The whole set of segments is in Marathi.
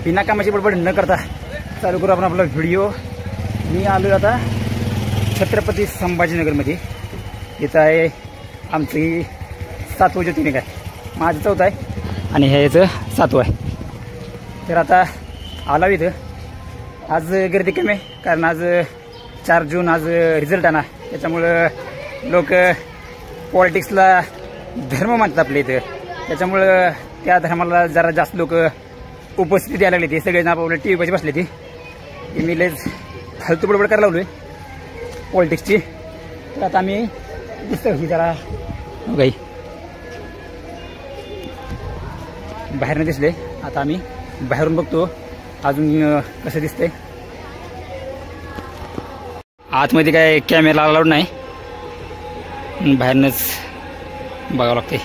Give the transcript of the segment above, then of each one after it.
बिनाकामाची बडबड न करता चालू करू आपण आपला व्हिडिओ। मी आलो आता छत्रपती संभाजीनगरमध्ये। इथं आहे आमची 7वं ज्योतिर्लिंग आहे, माझं 4थं आहे आणि ह्याचं 7वं आहे। तर आता आला इथं। आज गर्दी कमी आहे कारण आज 4 जून आज रिझल्ट आहे ना, त्याच्यामुळं लोक पॉलिटिक्सला धर्म मानतात आपल्या इथं, त्याच्यामुळं त्या धर्माला जरा जास्त लोक उपस्थिती द्यायला लागली। ते सगळे आपल्या टी व्ही पाशी बसले ती मी लयच फालतू बडबड करायला लागलोय पॉलिटिक्सची। तर आता आम्ही दिसतो ही जरा काही बाहेरनं दिसले, आता आम्ही बाहेरून बघतो अजून कसं दिसतंय। आतमध्ये काय कॅमेरा अलाउड नाही, बाहेरनंच बघावं लागते।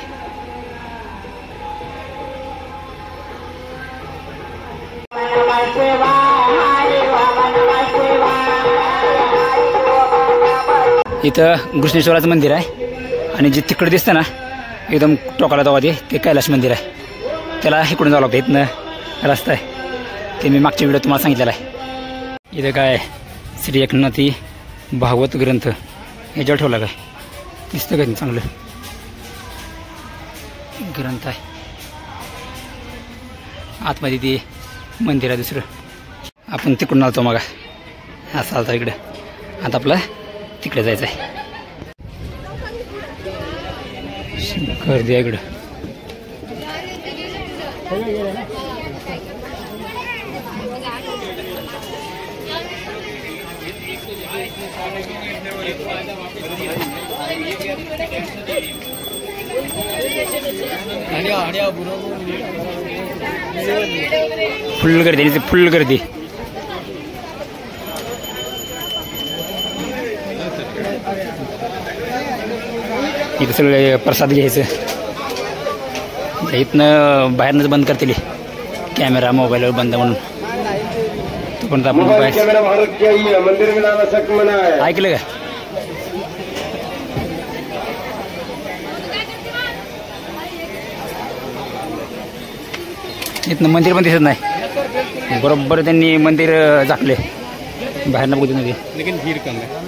इथं घृष्णेश्वराचं मंदिर आहे आणि जे तिकडे दिसतं ना एकदम टोकाला जावा ते कैलास मंदिर आहे, त्याला इकडून जावं लागतं। इथनं रस्ता आहे, ते मी मागच्या व्हिडिओ तुम्हाला सांगितलेला आहे। इथं काय श्री एकनाथी भागवत ग्रंथ ह्याच्यावर ठेवला काय दिसतं का चांगलं ग्रंथ आहे। आतमध्ये ते मंदिर आहे दुसरं, आपण तिकडून आलतो मग असं आलता इकडं, आता आपलं तिकडे जायचं आहे। गर्दी आहे इकडं। फुल गर्दी, फुल गर्दी। इथं सगळे प्रसाद घ्यायचं, इथनं बाहेरनंच बंद करतील कॅमेरा मोबाईलवर बंद म्हणून। तोपर्यंत आपण ऐकलं का इथनं मंदिर पण दिसत नाही, बरोबर त्यांनी मंदिर झाकले बाहेरनं बघू नये, लेकिन भीड़ कम आहे।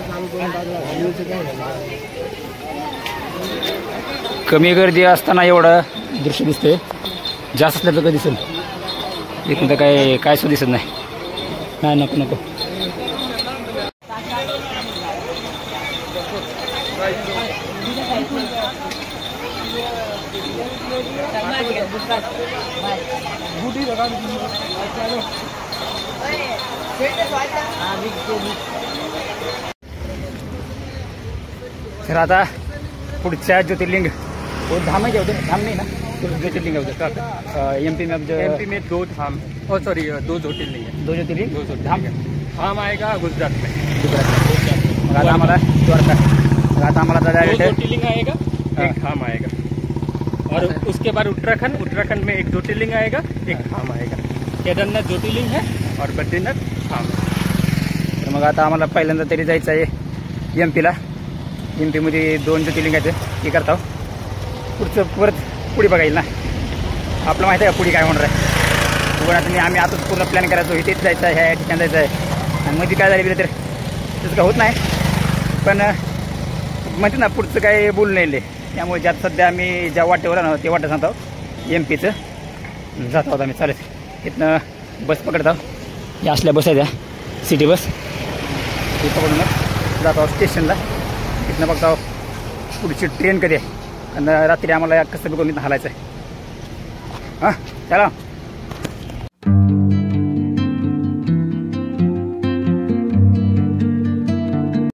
कमी गर्दी असताना एवढं दृश्य दिसतंय, जास्त असलं तर दिसेल इथं तर काय सुद्धा दिसत नाही। नाही नको नको तर आता पुढच्या ज्योतिर्लिंग वो धाम है क्या उधर? धाम नहीं ना, ज्योतिर्लिंग है उधर। एमपी में 2 धाम, सॉरी 2 ज्योतिर्लिंग है। 2 ज्योतिर्लिंग, 2 धाम। धाम आएगा गुजरात में, गुजरात हमारा द्वारका, रात हमारा डायरेक्ट ज्योतिर्लिंग आएगा, एक धाम आएगा। और उसके बाद उत्तराखंड में एक ज्योतिर्लिंग आएगा, एक धाम आएगा। केदारनाथ ज्योतिर्लिंग है और बद्रीनाथ धाम। तर मग आता आम्हाला पहिल्यांदा तरी जायचं आहे एमपीला। एमपीमध्ये 2 ज्योतिर्लिंग आहेत, हे करता पुढचं परत पुढे बघायला ना, आपलं माहिती आहे का पुढे काय होणार आहे। पण आता आम्ही आताच पूर्ण प्लॅन करायचो, इथेच जायचं आहे, ह्या ठिकाणी जायचं आहे, आणि मध्ये काय झालं तर तसं काय होत नाही। पण म्हणते ना पुढचं काय बोलू नाही, त्यामुळे ज्यात सध्या आम्ही ज्या वाटेवर आहोत ते वाटत सांगतो एमपीचं जात आहोत आम्ही चालत। इथनं बस पकडत आहोत, या असल्या बस आहे त्या सिटी बस, ती पकडून जात आहोत स्टेशनला। इथनं बघता पुढची ट्रेन कधी आहे, आणि रात्री आम्हाला कसं बघून इथं हलायचं आहे। हां चला।